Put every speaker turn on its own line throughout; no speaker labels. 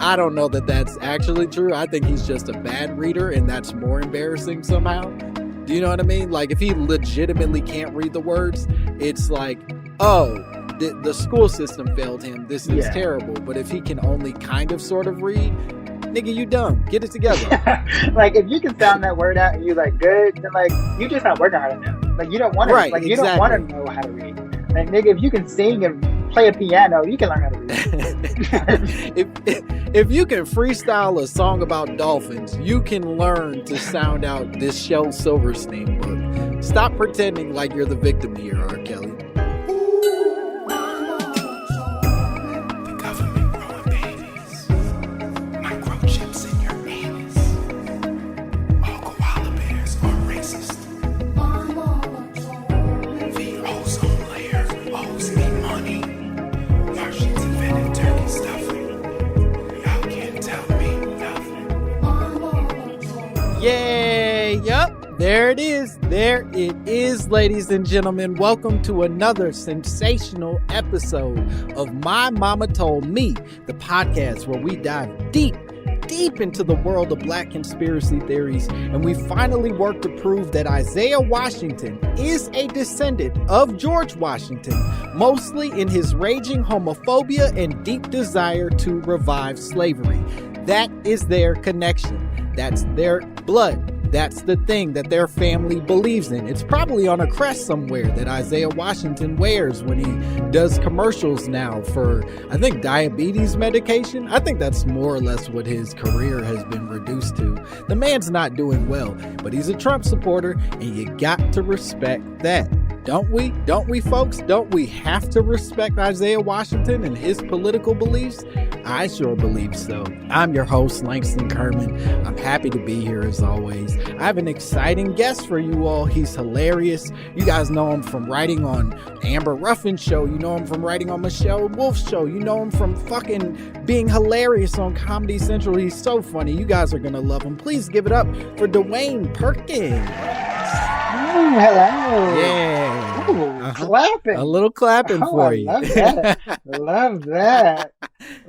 I don't know that that's actually true. I think he's just a bad reader, and that's more embarrassing somehow. Do you know what I mean? Like, if he legitimately can't read the words, it's like, oh, the school system failed him. This is terrible. But if he can only kind of sort of read, nigga, you dumb. Get it together.
Like, if you can sound that word out and you like good, then like you just not working hard enough. Like, you don't want to you don't want to know how to read. Like, nigga, if you can sing and play a piano, you can learn how to read.
if you can freestyle a song about dolphins, you can learn to sound out this Shel Silverstein book. Stop pretending like you're the victim here, R. Kelly. Yay! Yup, there it is. There it is, ladies and gentlemen. Welcome to another sensational episode of My Mama Told Me, the podcast where we dive deep into the world of Black conspiracy theories, and we finally work to prove that Isaiah Washington is a descendant of George Washington, mostly in his raging homophobia and deep desire to revive slavery. That is their connection. That's their blood. That's the thing that their family believes in. It's probably on a crest somewhere that Isaiah Washington wears when he does commercials now for, I think, diabetes medication. I think that's more or less what his career has been reduced to. The man's not doing well, but he's a Trump supporter, and you got to respect that. Don't we? Don't we, folks? Don't we have to respect Isaiah Washington and his political beliefs? I sure believe so. I'm your host, Langston Kerman. I'm happy to be here as always. I have an exciting guest for you all. He's hilarious. You guys know him from writing on Amber Ruffin Show. You know him from writing on Michelle Wolf's show. You know him from fucking being hilarious on Comedy Central. He's so funny. You guys are going to love him. Please give it up for Dewayne Perkins.
Oh, hello.
Yeah.
Ooh, clapping.
A little clapping for you.
I love that. Love that.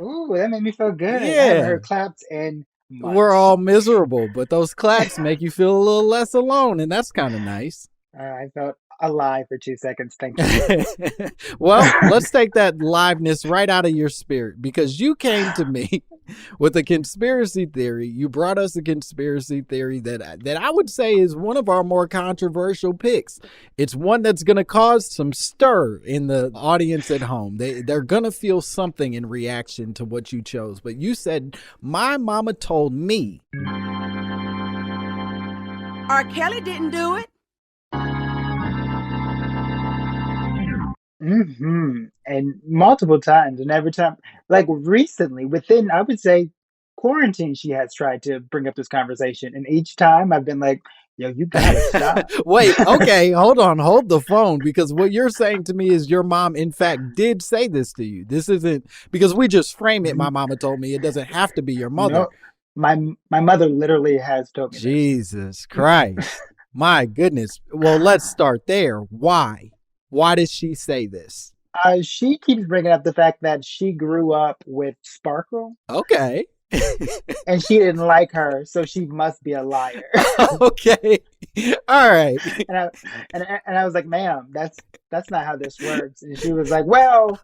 Ooh, that made me feel good.
Yeah.
I haven't heard claps in months.
We're all miserable, but those claps make you feel a little less alone, and that's kind of nice.
I felt alive for 2 seconds. Thank you.
Well, let's take that liveness right out of your spirit, because you came to me with a conspiracy theory. You brought us a conspiracy theory that I would say is one of our more controversial picks. It's one that's going to cause some stir in the audience at home. They're going to feel something in reaction to what you chose. But you said, my mama told me.
R. Kelly didn't do it.
Mm-hmm. And multiple times, and every time, like recently, within, I would say, quarantine, she has tried to bring up this conversation, and each time I've been like, yo, you gotta stop.
Wait, okay, hold the phone, because what you're saying to me is your mom, in fact, did say this to you. This isn't, because we just frame it, my mama told me. It doesn't have to be your mother.
No, my mother literally has told me
Jesus Christ. My goodness. Well, let's start there. Why? Why does she say this?
She keeps bringing up the fact that she grew up with Sparkle.
Okay.
And she didn't like her, so she must be a liar.
Okay. All right.
And I was like, ma'am, that's not how this works. And she was like, well,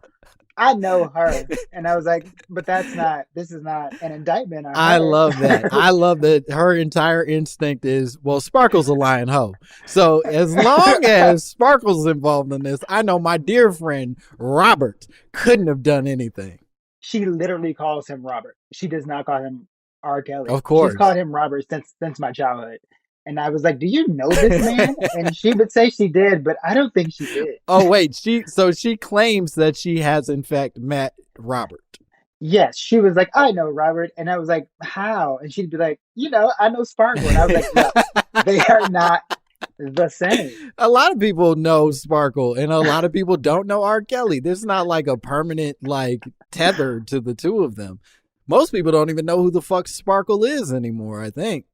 I know her. And I was like, but this is not an indictment on her.
I love that. I love that her entire instinct is, well, Sparkle's a lying hoe. So as long as Sparkle's involved in this, I know my dear friend Robert couldn't have done anything.
She literally calls him Robert. She does not call him R. Kelly.
Of course.
She's called him Robert since my childhood. And I was like, do you know this man? And she would say she did, but I don't think she did.
Oh, wait. She claims that she has, in fact, met Robert.
Yes. She was like, I know Robert. And I was like, how? And she'd be like, I know Sparkle. And I was like, no, they are not the same.
A lot of people know Sparkle, and a lot of people don't know R. Kelly. There's not like a permanent tether to the two of them. Most people don't even know who the fuck Sparkle is anymore, I think.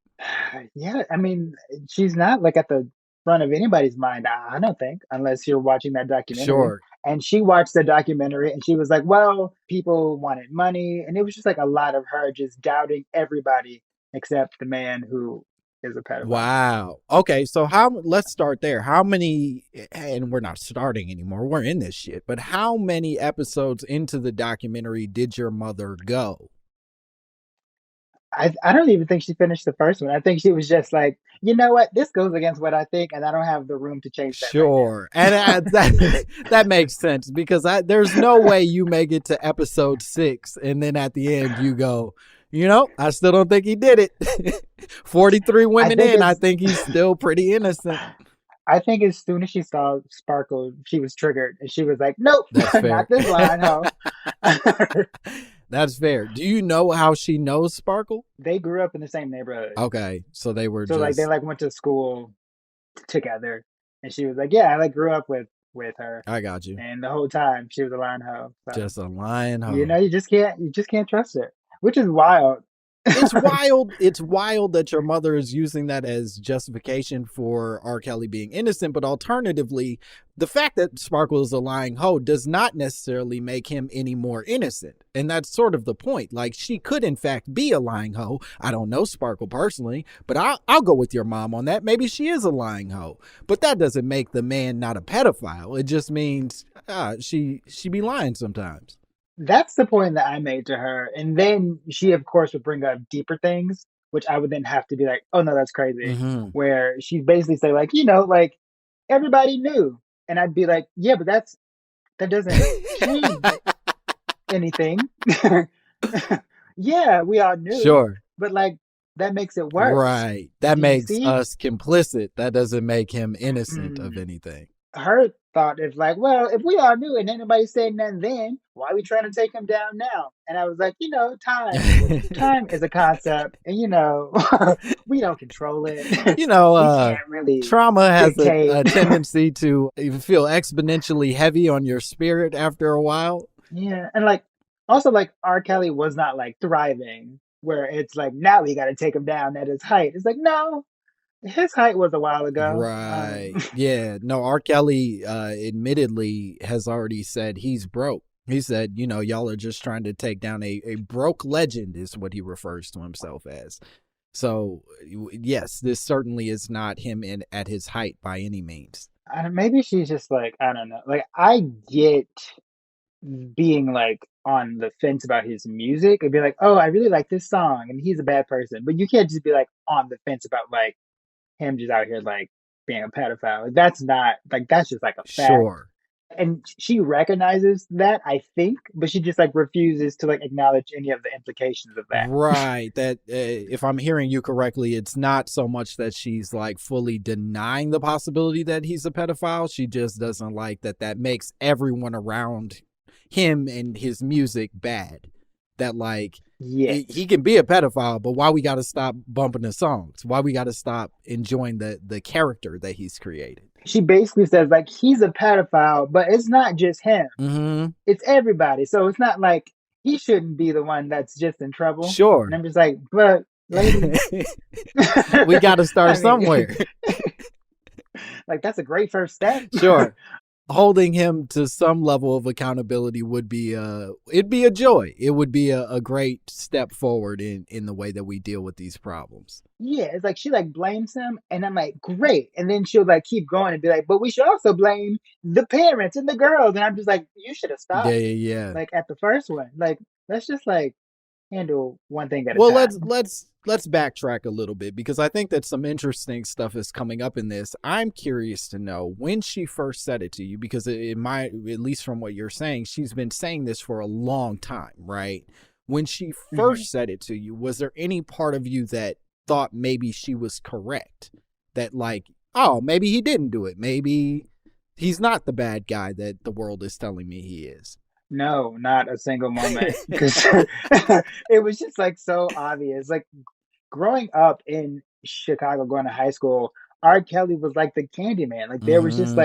Yeah, I mean, she's not at the front of anybody's mind, I don't think, unless you're watching that documentary.
Sure.
And she watched the documentary and she was like, well, people wanted money. And it was just like a lot of her just doubting everybody except the man who is a pedophile.
Wow. Okay, so let's start there. How many, and we're not starting anymore, we're in this shit, but how many episodes into the documentary did your mother go?
I don't even think she finished the first one. I think she was just like, you know what? This goes against what I think, and I don't have the room to change that right now.
Sure. And that makes sense because there's no way you make it to episode 6 and then at the end you go, I still don't think he did it. 43 women in, I think he's still pretty innocent.
I think as soon as she saw Sparkle, she was triggered and she was like, nope, not this line, ho.
That's fair. Do you know how she knows Sparkle?
They grew up in the same neighborhood.
Okay, so they were
like they went to school together, and she was like, "Yeah, I grew up with her."
I got you.
And the whole time she was a lion hoe. So,
just a lion hoe.
You just can't trust her, which is wild.
It's wild. It's wild that your mother is using that as justification for R. Kelly being innocent. But alternatively, the fact that Sparkle is a lying hoe does not necessarily make him any more innocent. And that's sort of the point. Like, she could, in fact, be a lying hoe. I don't know Sparkle personally, but I'll go with your mom on that. Maybe she is a lying hoe. But that doesn't make the man not a pedophile. It just means she be lying sometimes.
That's the point that I made to her. And then she, of course, would bring up deeper things, which I would then have to be like, oh, no, that's crazy.
Mm-hmm.
Where she'd basically say, like, everybody knew. And I'd be like, yeah, but that doesn't change anything. Yeah, we all knew.
Sure.
But, that makes it worse.
Right. That makes us complicit. That doesn't make him innocent of anything.
Her thought is like, well, if we all knew and anybody said nothing then, why are we trying to take him down now? And I was like, time is a concept, and we don't control it. Really
trauma has a tendency to feel exponentially heavy on your spirit after a while.
Yeah, and also R. Kelly was not thriving, where it's like now we got to take him down at his height. It's like, no. His height was a while ago.
Right. Yeah. No, R. Kelly admittedly has already said he's broke. He said, y'all are just trying to take down a broke legend is what he refers to himself as. So, yes, this certainly is not him at his height by any means.
Maybe she's just I don't know. I get being on the fence about his music and be like, oh, I really like this song and he's a bad person. But you can't just be on the fence about him just out here being a pedophile. That's not that's just a fact.
Sure.
And she recognizes that, I think, but she just refuses to acknowledge any of the implications of that.
Right. That if I'm hearing you correctly, it's not so much that she's fully denying the possibility that he's a pedophile. She just doesn't like that makes everyone around him and his music bad. That he can be a pedophile, but why we got to stop bumping his songs? Why we got to stop enjoying the character that he's created?
She basically says he's a pedophile, but it's not just him.
Mm-hmm.
It's everybody. So it's not he shouldn't be the one that's just in trouble.
Sure.
And I'm just but lady,
we got to start somewhere.
That's a great first step.
Sure. Holding him to some level of accountability would be it'd be a joy. It would be a great step forward in the way that we deal with these problems.
Yeah, it's she blames him, and I'm great. And then she'll keep going and be but we should also blame the parents and the girls. And I'm just you should have stopped.
Yeah.
At the first one. Let's just handle one thing at a
time. Well, let's backtrack a little bit because I think that some interesting stuff is coming up in this. I'm curious to know when she first said it to you, because it might, at least from what you're saying, she's been saying this for a long time, right? When she first said it to you, was there any part of you that thought maybe she was correct? That oh, maybe he didn't do it. Maybe he's not the bad guy that the world is telling me he is.
No, not a single moment. Because it was just so obvious. Growing up in Chicago, going to high school, R. Kelly was the Candyman. There was just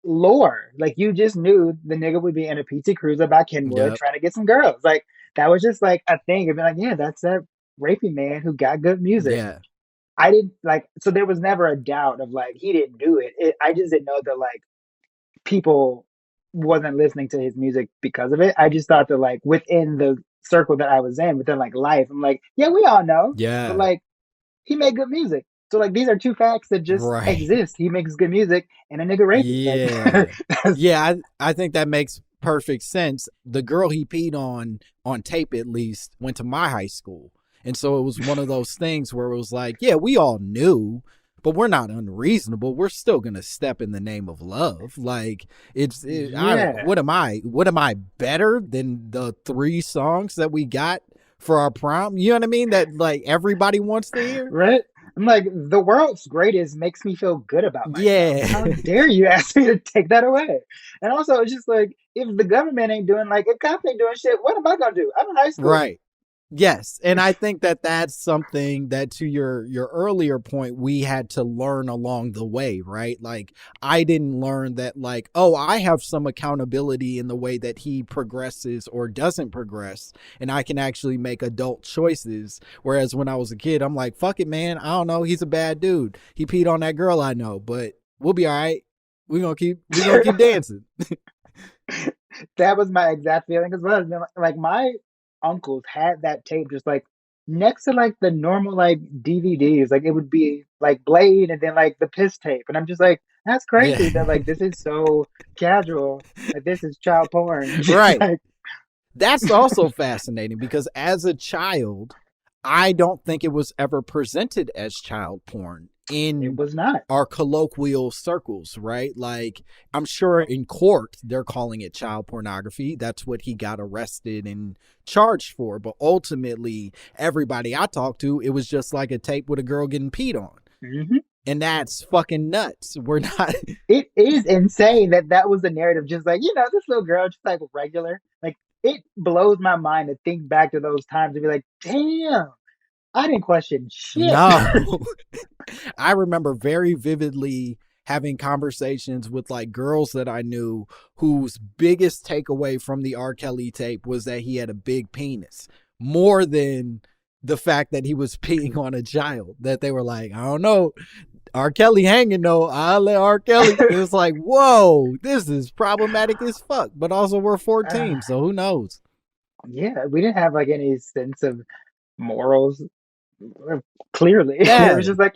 lore. You just knew the nigga would be in a PT Cruiser by Kenwood trying to get some girls. That was just a thing. It'd be yeah, that's that rapey man who got good music.
Yeah.
I didn't so there was never a doubt of he didn't do it. I just didn't know that people wasn't listening to his music because of it. I just thought that like within the circle that I was in, within like life, I'm like, yeah, we all know, but
Yeah.
like he made good music. So like these are two facts that just
Right.
exist. He makes good music and a nigga rapey. Like
Yeah.
that's,
Yeah, I think that makes perfect sense. The girl he peed on tape at least, went to my high school. And so it was one of those things where it was like, yeah, we all knew, but we're not unreasonable. We're still going to step in the name of love. Like
yeah,
what am I better than the 3 songs that we got for our prom? You know what I mean? That like everybody wants to hear?
right. I'm like the world's greatest makes me feel good about myself.
Yeah.
How dare you ask me to take that away? And also, it's just like if the government ain't doing like if cops ain't doing shit, what am I gonna do? I'm in high school.
Right. Yes, and I think that that's something that, to your earlier point, we had to learn along the way, right? Like I didn't learn that like, oh, I have some accountability in the way that he progresses or doesn't progress, and I can actually make adult choices. Whereas when I was a kid, I'm like, fuck it, man. I don't know. He's a bad dude. He peed on that girl I know, but we'll be all right. We're gonna keep dancing.
That was my exact feeling as well. Like my uncles had that tape just like next to like the normal like DVDs. Like it would be like Blade and then like the piss tape. And I'm just like, that's
Yeah.
crazy that like this is so casual. Like this is child porn. Just
Right.
like
That's also fascinating because as a child, I don't think it was ever presented as child porn
it
in
was not.
our colloquial circles, right? Like, I'm sure in court, they're calling it child pornography. That's what he got arrested and charged for. But ultimately, everybody I talked to, it was just like a tape with a girl getting peed on.
Hmm.
And that's fucking nuts. We're not.
It is insane that that was the narrative. Just like, this little girl, just like regular. Like it blows my mind to think back to those times and be like, damn, I didn't question shit.
No. I remember very vividly having conversations with like girls that I knew whose biggest takeaway from the R. Kelly tape was that he had a big penis, more than the fact that he was peeing on a child. That they were like, I don't know, R. Kelly hanging though. I'll let R. Kelly. It was like, whoa, this is problematic as fuck. But also we're 14, so who knows?
Yeah, we didn't have like any sense of morals. Clearly, it
Yeah.
was just like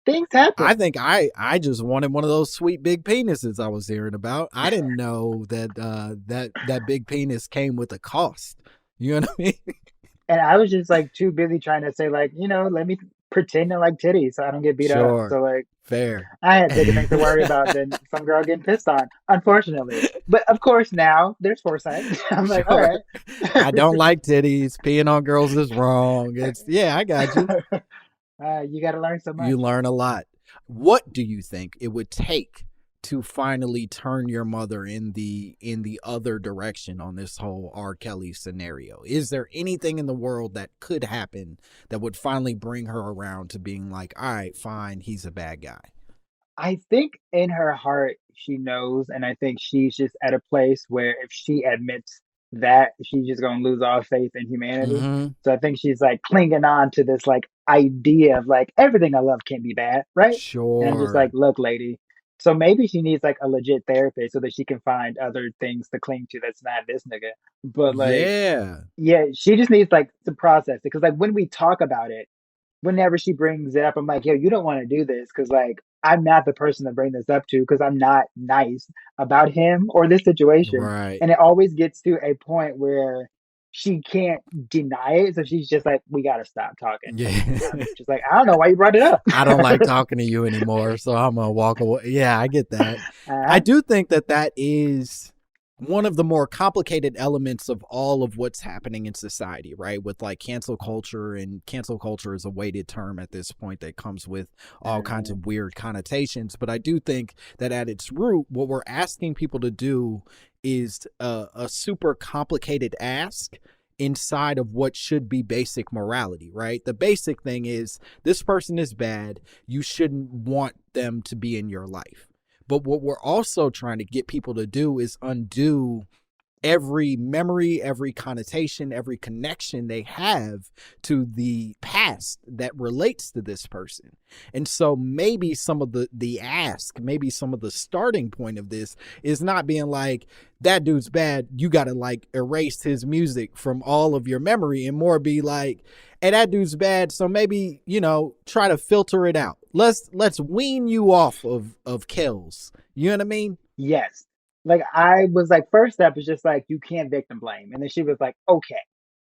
things
I
happen.
think I just wanted one of those sweet big penises I was hearing about. I didn't know that that big penis came with a cost. You know what I mean?
And I was just like too busy trying to say like let me pretend to like titties so I don't get beat up.
Sure.
So like
Fair.
I had bigger things to worry about than some girl getting pissed on, unfortunately. But of course now there's foresight. I'm like, all
Sure.
right.
I don't like titties. Peeing on girls is wrong. It's yeah, I got you.
You got to learn so
You
much.
learn a lot. What do you think it would take to finally turn your mother in the other direction on this whole R. Kelly scenario? Is there anything in the world that could happen that would finally bring her around to being like, all right, fine, he's a bad guy?
I think in her heart she knows, and I think she's just at a place where if she admits that, she's just gonna lose all faith in humanity.
Mm-hmm.
So I think she's like clinging on to this like idea of like everything I love can't be bad, right? And I'm just like,
Sure.
look, lady. So maybe she needs like a legit therapist so that she can find other things to cling to that's not this nigga. But like,
Yeah.
yeah, she just needs like to process it because like when we talk about it whenever she brings it up, I'm like, yo, you don't want to do this because like I'm not the person to bring this up to because I'm not nice about him or this situation.
Right.
And it always gets to a point where she can't deny it. So she's just like, we got to stop talking.
Yeah.
And I'm just like, I don't know why you brought it up.
I don't like talking to you anymore, so I'm gonna walk away. Yeah, I get that. I
uh,
do think that that is one of the more complicated elements of all of what's happening in society, right? With like cancel culture, and cancel culture is a weighted term at this point that comes with all kinds of weird connotations. But I do think that at its root, what we're asking people to do is a super complicated ask inside of what should be basic morality, right? The basic thing is this person is bad. You shouldn't want them to be in your life. But what we're also trying to get people to do is undo every memory, every connotation, every connection they have to the past that relates to this person. And so maybe some of maybe some of the starting point of this is not being like, that dude's bad, you got to like erase his music from all of your memory, and more be like, hey, that dude's bad, so maybe, try to filter it out. Let's wean you off of Kells. You know what I mean?
Yes. Like I was like, first step is just like, you can't victim blame. And then she was like, okay.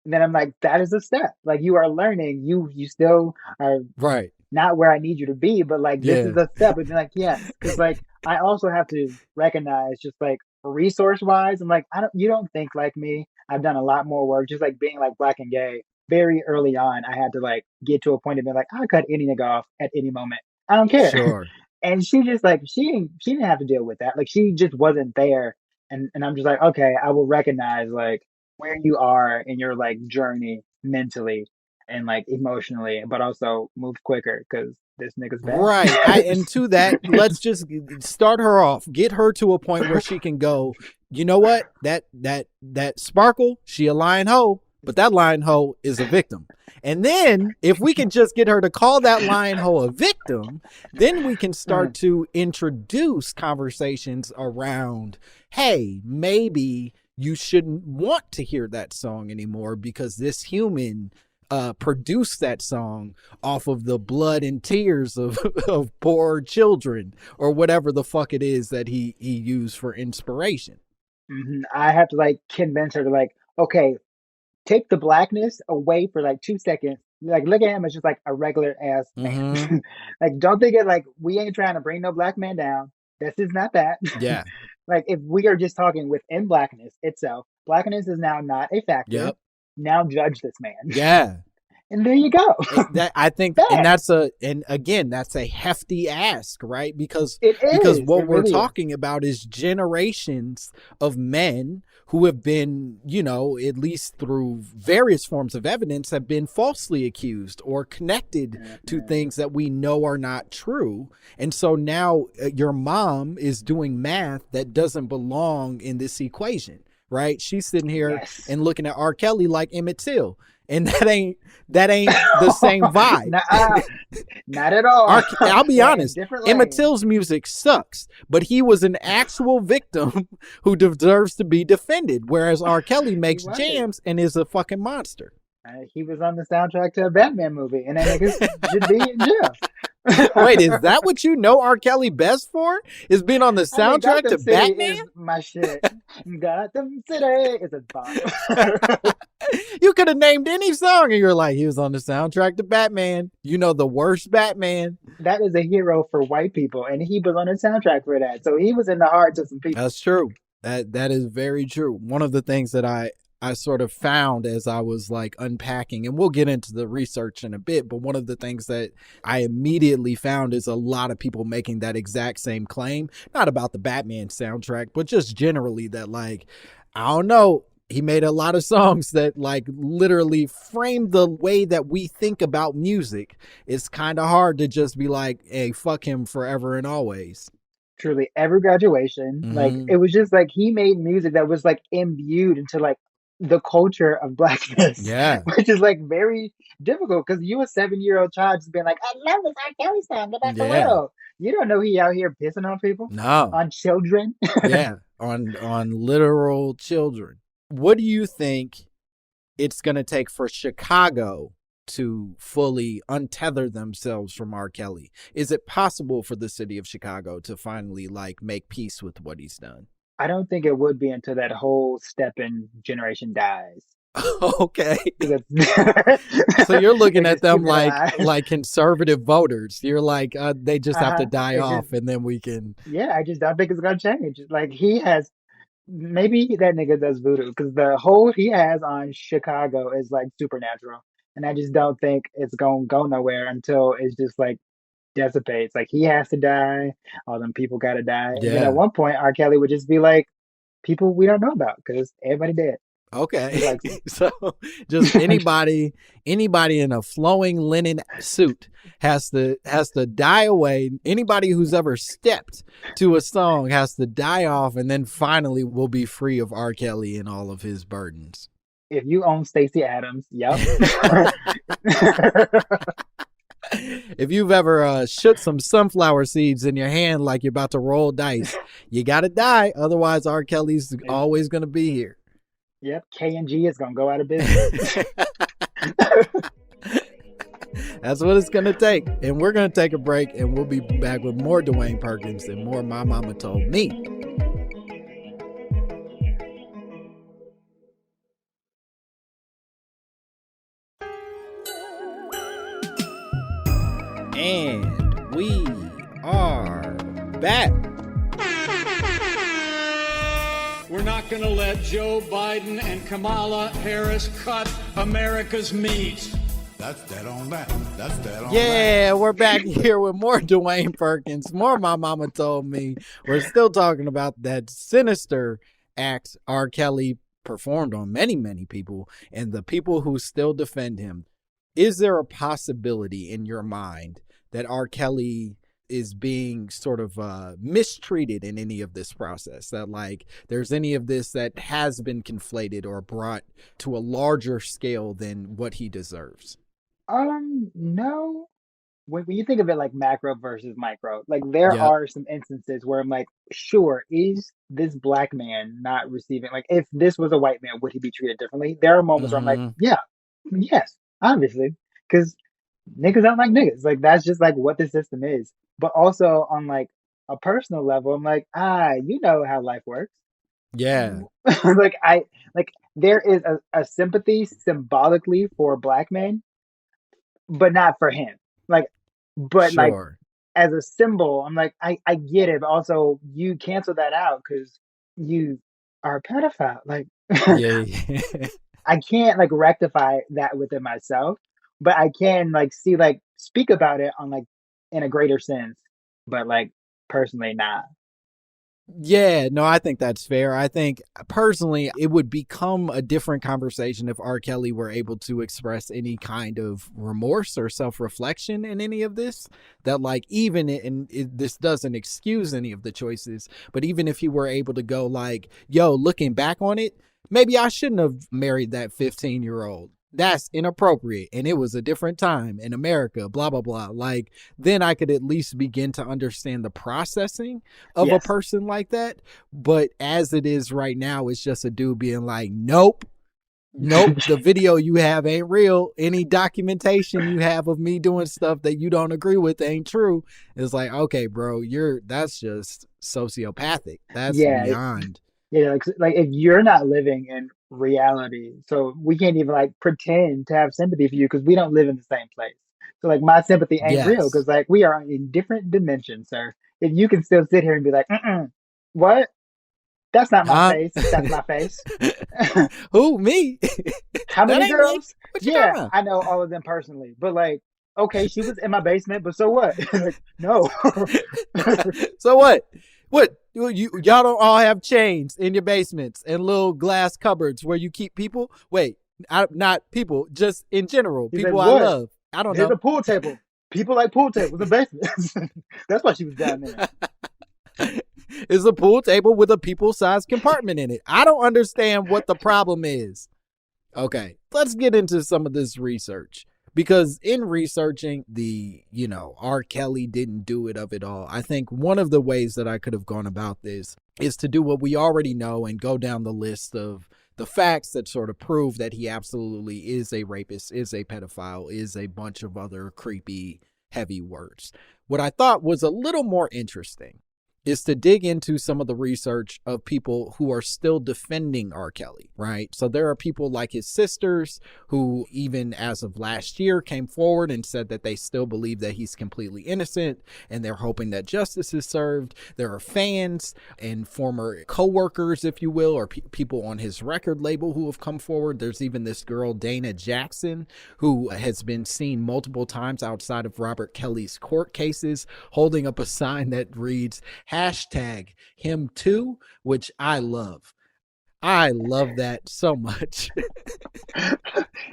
And then I'm like, that is a step. Like you are learning, you still are
right.
Not where I need you to be, but like, this is a step. And like, yes. Cause like, I also have to recognize just like resource wise, I'm like, you don't think like me. I've done a lot more work, just like being like Black and gay. Very early on, I had to like get to a point of being like, I'll cut any nigga off at any moment. I don't care.
Sure.
And she just like, she didn't have to deal with that. Like she just wasn't there. And I'm just like, okay, I will recognize like where you are in your like journey mentally and like emotionally, but also move quicker because this nigga's bad.
Right. And to that, let's just start her off. Get her to a point where she can go, you know what? That Sparkle, she a lying hoe, but that lying hoe is a victim. And then if we can just get her to call that lying hoe a victim, then we can start to introduce conversations around, hey, maybe you shouldn't want to hear that song anymore because this human produced that song off of the blood and tears of poor children or whatever the fuck it is that he used for inspiration.
Mm-hmm. I have to like convince her to like, okay, take the blackness away for like 2 seconds. Like, look at him as just like a regular ass man.
Mm-hmm.
Like, don't think it like we ain't trying to bring no black man down. This is not that.
Yeah.
Like, if we are just talking within blackness itself, blackness is now not a factor.
Yep.
Now judge this man.
Yeah.
And there you go.
I think, and that's a hefty ask, right? Because what we're talking about is generations of men who have been, at least through various forms of evidence, have been falsely accused or connected to things that we know are not true. And so now your mom is doing math that doesn't belong in this equation, right? She's sitting here and looking at R. Kelly like Emmett Till. And that ain't the same vibe.
Not at all.
I'll be honest. Emmett Till's music sucks, but he was an actual victim who deserves to be defended. Whereas R. Kelly makes jams and is a fucking monster.
He was on the soundtrack to a Batman movie, and that nigga should be in jail.
Wait, is that what you know R. Kelly best for? Is being on the soundtrack to Batman?
Is my shit. Gotham City is a bomb.
You could have named any song and you're like, he was on the soundtrack to Batman. The worst Batman.
That is a hero for white people, and he was on the soundtrack for that. So he was in the hearts of some people.
That's true. That is very true. One of the things that I sort of found as I was like unpacking, and we'll get into the research in a bit, but one of the things that I immediately found is a lot of people making that exact same claim, not about the Batman soundtrack, but just generally that like, I don't know, he made a lot of songs that like literally frame the way that we think about music. It's kind of hard to just be like, hey, fuck him forever and always.
Truly, every graduation, like it was just like he made music that was like imbued into like the culture of blackness, which is like very difficult because you a 7-year-old child just being like, I love this R. Kelly song, get back the world. You don't know he out here pissing on people, on children,
on literal children. What do you think it's going to take for Chicago to fully untether themselves from R. Kelly? Is it possible for the city of Chicago to finally like make peace with what he's done?
I don't think it would be until that whole stepping generation dies.
Okay. So you're looking at them like conservative voters. You're like, they just have to die off and then we can.
Yeah, I just don't think it's going to change. Like he has, maybe that nigga does voodoo because the hold he has on Chicago is like supernatural. And I just don't think it's going to go nowhere until it's just like dissipates. Like he has to die. All them people got to die. Yeah. And then at one point, R. Kelly would just be like, people we don't know about because everybody dead.
Okay.
He likes
So just anybody in a flowing linen suit has to die away. Anybody who's ever stepped to a song has to die off, and then finally will be free of R. Kelly and all of his burdens.
if you own Stacey Adams, yep.
If you've ever shook some sunflower seeds in your hand like you're about to roll dice, you got to die. Otherwise, R. Kelly's always going to be here.
Yep, K&G is going to go out of business.
That's what it's going to take. And we're going to take a break, and we'll be back with more Dewayne Perkins and more My Mama Told Me. And we are back.
We're not going to let Joe Biden and Kamala Harris cut America's meat.
That's dead on that. That's dead on
Yeah, we're back here with more Dewayne Perkins, more My Mama Told Me. We're still talking about that sinister act R. Kelly performed on many, many people and the people who still defend him. Is there a possibility in your mind that R. Kelly is being sort of mistreated in any of this process, that like there's any of this that has been conflated or brought to a larger scale than what he deserves?
No. When you think of it like macro versus micro, like there
Yep.
are some instances where I'm like, sure, is this black man not receiving, like if this was a white man, would he be treated differently? There are moments where I'm like, yeah, yes, obviously, because niggas don't like niggas. Like that's just like what the system is. But also on like a personal level, I'm like, you know how life works.
Yeah.
like there is a sympathy symbolically for black men, but not for him. Like, but like
Sure.
as a symbol, I'm like, I get it, but also you cancel that out because you are a pedophile. Like,
Yeah.
I can't like rectify that within myself, but I can like see like speak about it on like in a greater sense, but like personally not.
Yeah, no, I think that's fair. I think personally, it would become a different conversation if R. Kelly were able to express any kind of remorse or self-reflection in any of this. That like even this doesn't excuse any of the choices, but even if he were able to go like, yo, looking back on it, maybe I shouldn't have married that 15-year-old. That's inappropriate. And it was a different time in America, blah, blah, blah. Like, then I could at least begin to understand the processing of a
Yes.
person like that. But as it is right now, it's just a dude being like, nope, the video you have ain't real. Any documentation you have of me doing stuff that you don't agree with ain't true. It's like, okay, bro, that's just sociopathic. That's
Yeah.
beyond.
Yeah, like if you're not living in reality, so we can't even like pretend to have sympathy for you because we don't live in the same place. So like my sympathy ain't real
Yes.
because like we are in different dimensions, sir. If you can still sit here and be like, what? That's not my face. That's my face.
Who, me?
How
That
many
ain't me.
girls?
What you talking
Yeah,
about?
I know all of them personally, but like, okay, she was in my basement, but so what? Like, no.
So what? What? Y'all don't all have chains in your basements and little glass cupboards where you keep people? Wait, not people, just in general,
He's
people
like,
I
what?
love. I don't
There's
know.
a pool table. People like pool tables in basements. That's why she was down there.
It's a pool table with a people-sized compartment in it. I don't understand what the problem is. Okay, let's get into some of this research. Because in researching the, R. Kelly didn't do it of it all, I think one of the ways that I could have gone about this is to do what we already know and go down the list of the facts that sort of prove that he absolutely is a rapist, is a pedophile, is a bunch of other creepy, heavy words. What I thought was a little more interesting is to dig into some of the research of people who are still defending R. Kelly, right? So there are people like his sisters who even as of last year came forward and said that they still believe that he's completely innocent and they're hoping that justice is served. There are fans and former co-workers, if you will, or people on his record label who have come forward. There's even this girl, Dana Jackson, who has been seen multiple times outside of Robert Kelly's court cases holding up a sign that reads, #him too, which I love. I love that so much.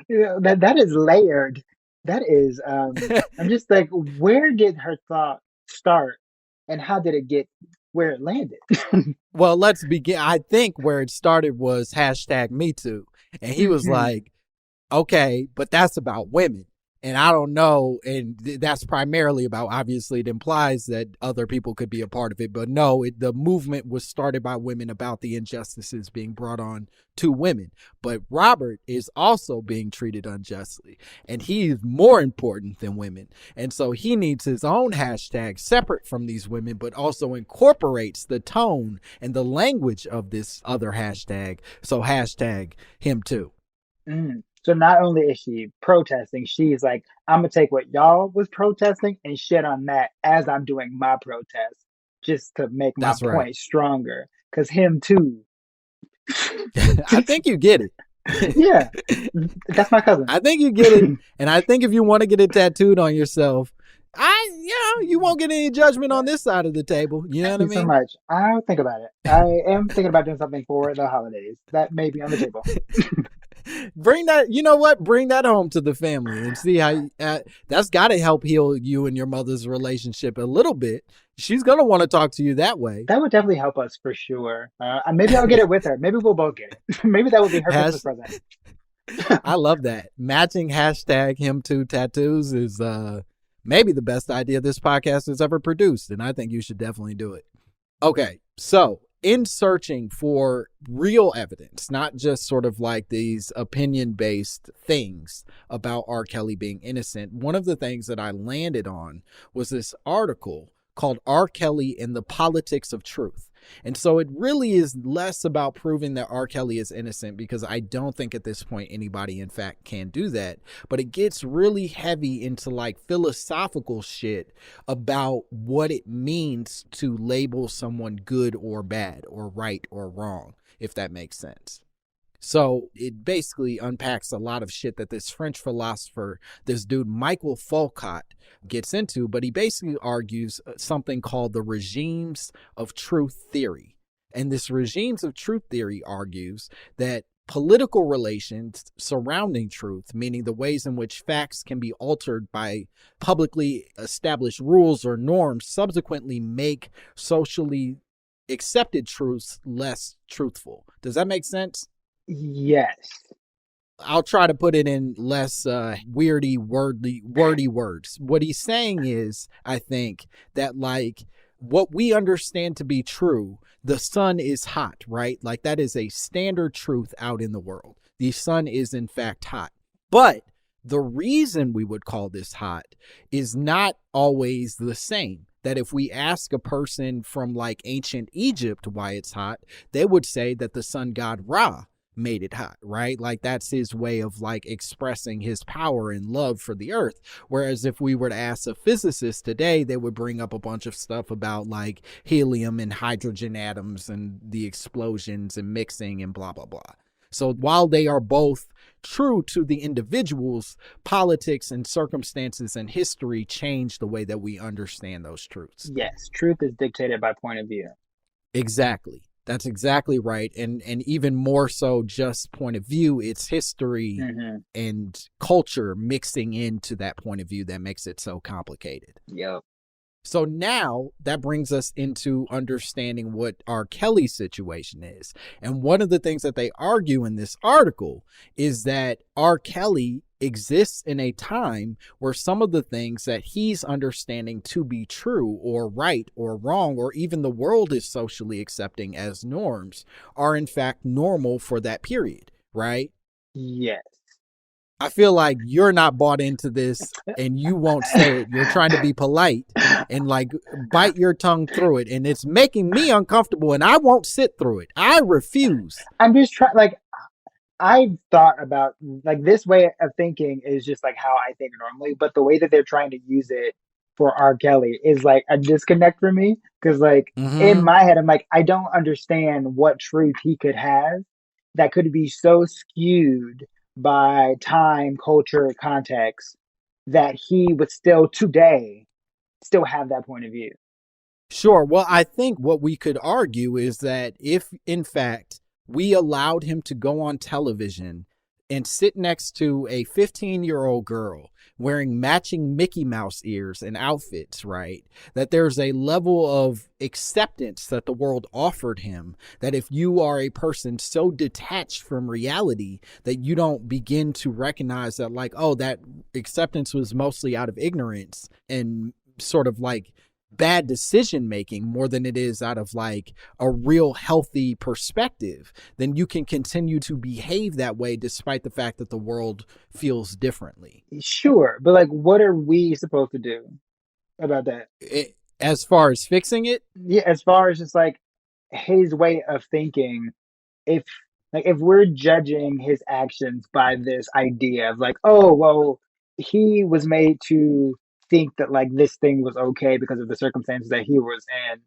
That is layered. That is I'm just like, where did her thought start and how did it get where it landed?
Well, let's begin. I think where it started was hashtag Me Too. And he was
Mhm.
like, okay, but that's about women. And I don't know. And that's primarily about, obviously, it implies that other people could be a part of it. But no, the movement was started by women about the injustices being brought on to women. But Robert is also being treated unjustly. And he is more important than women. And so he needs his own hashtag separate from these women, but also incorporates the tone and the language of this other hashtag. So hashtag him too.
Mm. So not only is she protesting, she's like, I'm gonna take what y'all was protesting and shit on that as I'm doing my protest, just to make my
That's right.
point stronger. Cause him too.
I think you get it.
Yeah, that's my cousin.
I think you get it. And I think if you want to get it tattooed on yourself, you won't get any judgment on this side of the table. You know what I
Thank you so
mean?
much. I'll think about it. I am thinking about doing something for the holidays. That may be on the table.
Bring that, you know what? Bring that home to the family and see how that's got to help heal you and your mother's relationship a little bit. She's going to want to talk to you that way.
That would definitely help us for sure. Maybe I'll get it with her. Maybe we'll both get it. Maybe that would be her Christmas present.
I love that. Matching hashtag him too tattoos is maybe the best idea this podcast has ever produced. And I think you should definitely do it. Okay, so in searching for real evidence, not just sort of like these opinion-based things about R. Kelly being innocent, one of the things that I landed on was this article called R. Kelly and the Politics of Truth. And so it really is less about proving that R. Kelly is innocent, because I don't think at this point anybody in fact can do that. But it gets really heavy into like philosophical shit about what it means to label someone good or bad or right or wrong, if that makes sense. So it basically unpacks a lot of shit that this French philosopher, this dude Michael Foucault, gets into, but he basically argues something called the regimes of truth theory. And this regimes of truth theory argues that political relations surrounding truth, meaning the ways in which facts can be altered by publicly established rules or norms, subsequently make socially accepted truths less truthful. Does that make sense?
Yes.
I'll try to put it in less wordy words. What he's saying is, I think, that like what we understand to be true, the sun is hot, right? Like that is a standard truth out in the world. The sun is in fact hot. But the reason we would call this hot is not always the same. That if we ask a person from like ancient Egypt why it's hot, they would say that the sun god Ra made it hot, right? Like that's his way of like expressing his power and love for the earth. Whereas if we were to ask a physicist today, they would bring up a bunch of stuff about like helium and hydrogen atoms and the explosions and mixing and blah, blah, blah. So while they are both true to the individuals, politics and circumstances and history change the way that we understand those truths.
Yes. Truth is dictated by point of view.
Exactly. That's exactly right. And even more so just point of view, it's history and culture mixing into that point of view that makes it so complicated.
Yep.
So now that brings us into understanding what R. Kelly's situation is. And one of the things that they argue in this article is that R. Kelly exists in a time where some of the things that he's understanding to be true or right or wrong, or even the world is socially accepting as norms, are in fact normal for that period, right?
Yes.
I feel like you're not bought into this and you won't say it. You're trying to be polite and like bite your tongue through it. And it's making me uncomfortable and I won't sit through it. I refuse.
I'm just trying, like, I've thought about, like, this way of thinking is just like how I think normally, but the way that they're trying to use it for R. Kelly is like a disconnect for me. Cause like in my head, I'm like, I don't understand what truth he could have that could be so skewed by time, culture, context, that he would still today still have that point of view.
Sure. Well, I think what we could argue is that if in fact we allowed him to go on television and sit next to a 15-year-old girl wearing matching Mickey Mouse ears and outfits, right? That there's a level of acceptance that the world offered him, that if you are a person so detached from reality that you don't begin to recognize that, like, oh, that acceptance was mostly out of ignorance and sort of like bad decision making more than it is out of like a real healthy perspective, then you can continue to behave that way despite the fact that the world feels differently.
Sure, but like, what are we supposed to do about that?
As far as fixing it?
Yeah, as far as just like his way of thinking, if if we're judging his actions by this idea of like, oh, well, he was made to think that like this thing was okay because of the circumstances that he was in,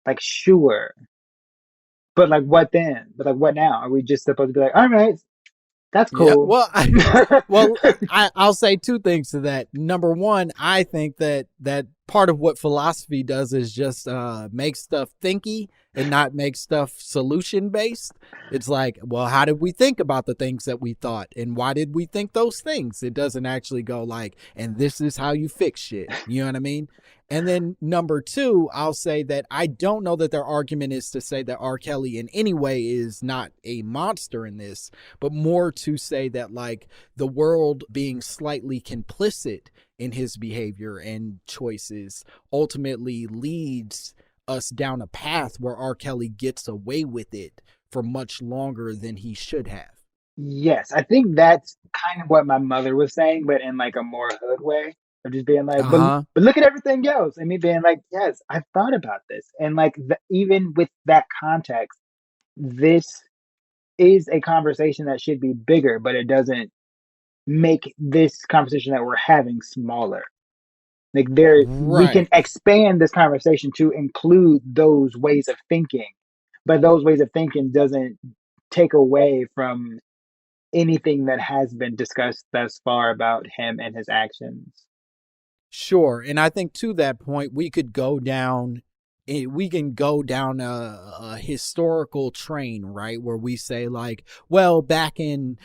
like, sure, but like what then? But like what now? Are we just supposed to be like, all right, that's
Yeah,
cool?
I'll say two things to that. Number one, I think that part of what philosophy does is just make stuff thinky and not make stuff solution based. It's like, well, how did we think about the things that we thought, and why did we think those things? It doesn't actually go like, and this is how you fix shit. You know what I mean? And then number two, I'll say that I don't know that their argument is to say that R. Kelly in any way is not a monster in this, but more to say that like the world being slightly complicit in his behavior and choices ultimately leads us down a path where R. Kelly gets away with it for much longer than he should have.
Yes, I think that's kind of what my mother was saying, but in like a more hood way of just being like, but look at everything else, and me being like, yes, I've thought about this, and like even with that context, this is a conversation that should be bigger, but it doesn't make this conversation that we're having smaller. Like we can expand this conversation to include those ways of thinking, but those ways of thinking doesn't take away from anything that has been discussed thus far about him and his actions.
Sure. And I think to that point, we can go down a historical train, right? Where we say like, well, back in,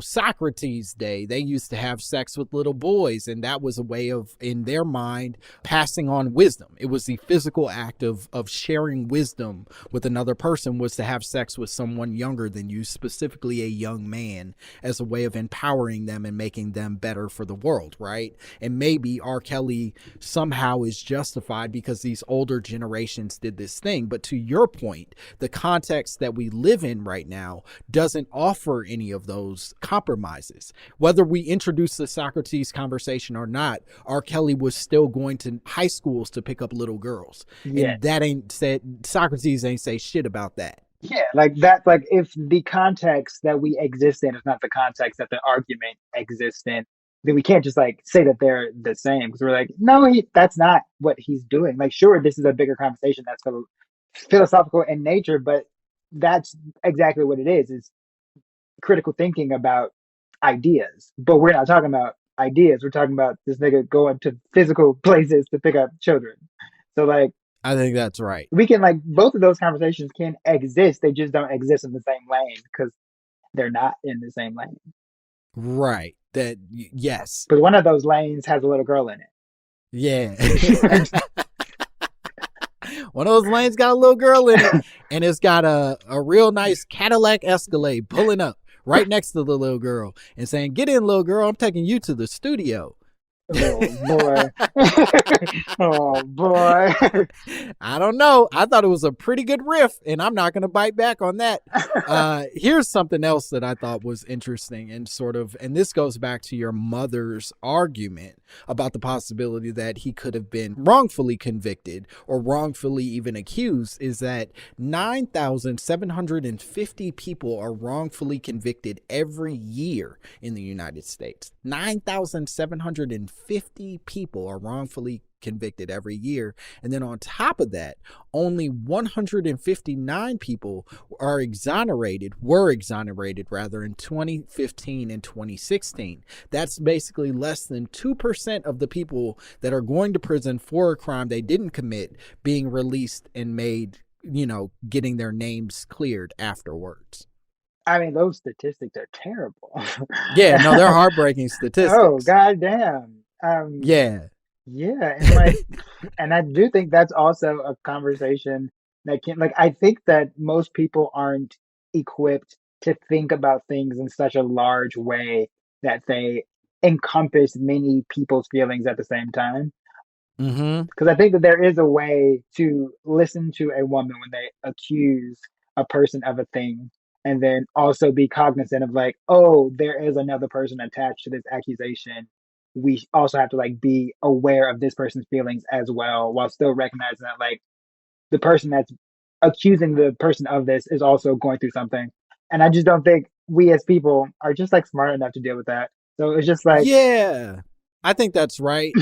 Socrates' day, they used to have sex with little boys. And that was a way of, in their mind, passing on wisdom. It was the physical act of sharing wisdom with another person was to have sex with someone younger than you, specifically a young man, as a way of empowering them and making them better for the world, right? And maybe R. Kelly somehow is justified because these older generations did this thing. But to your point, the context that we live in right now doesn't offer any of those compromises. Whether we introduce the Socrates conversation or not, R. Kelly was still going to high schools to pick up little girls. Yeah. And that ain't said, Socrates ain't say shit about that.
Yeah, like that's like if the context that we exist in is not the context that the argument exists in, then we can't just like say that they're the same, because we're like, no, that's not what he's doing. Like, sure, this is a bigger conversation that's philosophical in nature, but that's exactly what it is critical thinking about ideas. But we're not talking about ideas. We're talking about this nigga going to physical places to pick up children. So like,
I think that's right.
We can like, both of those conversations can exist. They just don't exist in the same lane because they're not in the same lane.
Right. Yes.
But one of those lanes has a little girl in it.
Yeah. One of those lanes got a little girl in it, and it's got a real nice Cadillac Escalade pulling up right next to the little girl and saying, "Get in, little girl, I'm taking you to the studio."
Oh boy. Oh boy.
I don't know. I thought it was a pretty good riff, and I'm not going to bite back on that. Here's something else that I thought was interesting and and this goes back to your mother's argument about the possibility that he could have been wrongfully convicted or wrongfully even accused, is that 9,750 people are wrongfully convicted every year in the United States. 9,750 people are wrongfully convicted every year. And then on top of that, only 159 people were exonerated rather in 2015 and 2016. That's basically less than 2% of the people that are going to prison for a crime they didn't commit being released and made, getting their names cleared afterwards.
I mean, those statistics are terrible.
Yeah, no, they're heartbreaking
Oh,
statistics.
goddamn.
Yeah.
Yeah, and like, and I do think that's also a conversation that can, like, I think that most people aren't equipped to think about things in such a large way that they encompass many people's feelings at the same time.
Mm-hmm.
Because I think that there is a way to listen to a woman when they accuse a person of a thing, and then also be cognizant of like, oh, there is another person attached to this accusation. We also have to like be aware of this person's feelings as well, while still recognizing that like the person that's accusing the person of this is also going through something. And I just don't think we as people are just like smart enough to deal with that. So it's just like,
Yeah, I think that's right.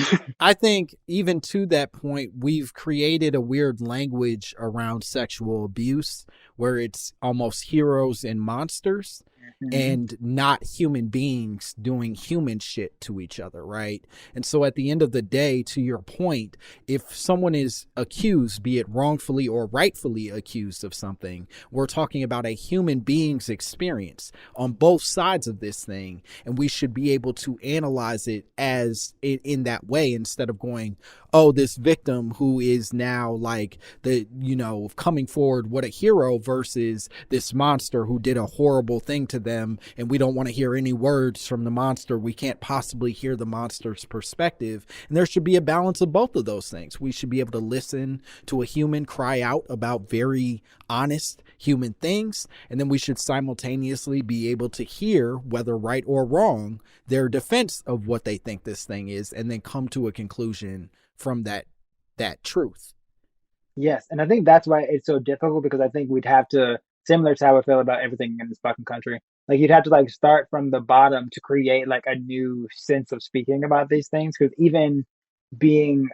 I think even to that point, we've created a weird language around sexual abuse where it's almost heroes and monsters
mhm,
and not human beings doing human shit to each other, right? And so at the end of the day, to your point, if someone is accused, be it wrongfully or rightfully accused of something, we're talking about a human being's experience on both sides of this thing. And we should be able to analyze it as in that way instead of going, oh, this victim who is now like the, coming forward, what a hero versus this monster who did a horrible thing to them. And we don't want to hear any words from the monster. We can't possibly hear the monster's perspective. And there should be a balance of both of those things. We should be able to listen to a human cry out about very honest human things. And then we should simultaneously be able to hear, whether right or wrong, their defense of what they think this thing is, and then come to a conclusion from that truth.
yes. And I think that's why it's so difficult because I think we'd have to, similar to how I feel about everything in this fucking country, like you'd have to like start from the bottom to create like a new sense of speaking about these things. Because even being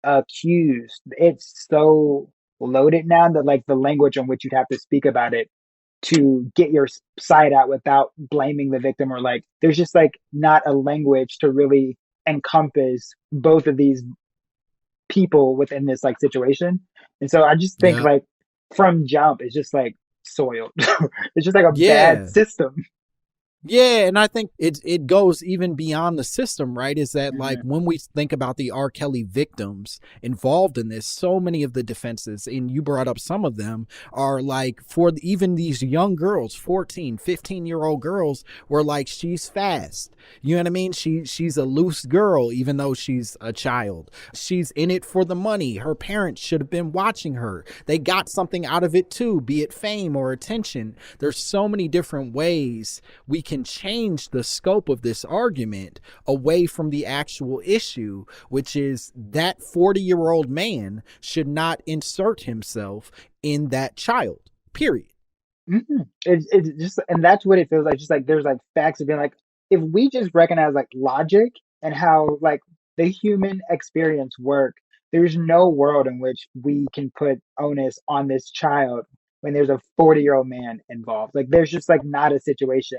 accused, it's so loaded now that like the language in which you'd have to speak about it to get your side out without blaming the victim, or like there's just like not a language to really encompass both of these people within this like situation. And so I just think
Yeah.
like from jump it's just like soiled. It's just like a bad
Yeah.
system.
Yeah, and I think it goes even beyond the system, right? Is that like
Mhm.
when we think about the R. Kelly victims involved in this, so many of the defenses, and you brought up some of them, are like for even these young girls, 14, 15-year-old girls, were like, she's fast. You know what I mean? She's a loose girl, even though she's a child. She's in it for the money. Her parents should have been watching her. They got something out of it too, be it fame or attention. There's so many different ways we can change the scope of this argument away from the actual issue, which is that 40-year-old man should not insert himself in that child, period.
It's just, and that's what it feels like. Just like there's like facts of being like, if we just recognize like logic and how like the human experience work, there's no world in which we can put onus on this child when there's a 40-year-old man involved. Like there's just like not a situation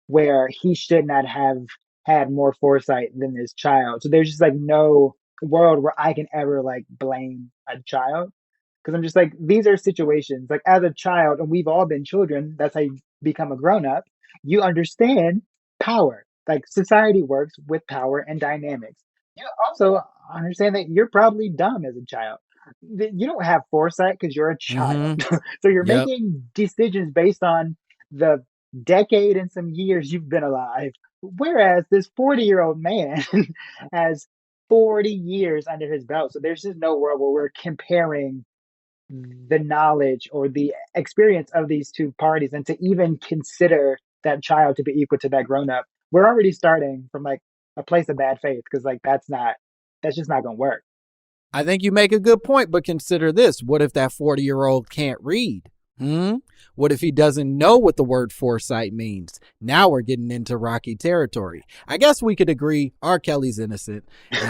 where he should not have had more foresight than this child. So there's just like no world where I can ever like blame a child. Because I'm just like, these are situations like as a child, and we've all been children. That's how you become a grown up. You understand power. Like society works with power and dynamics. You also understand that you're probably dumb as a child. You don't have foresight because you're a child.
Mm-hmm.
So you're
Yep.
making decisions based on the decade and some years you've been alive. Whereas this 40-year-old man has 40 years under his belt. So there's just no world where we're comparing the knowledge or the experience of these two parties, and to even consider that child to be equal to that grown up. We're already starting from like a place of bad faith, because like that's just not gonna work.
I think you make a good point, but consider this. What if that 40-year-old can't read? What if he doesn't know what the word foresight means? Now we're getting into rocky territory. I guess we could agree R. Kelly's innocent. And,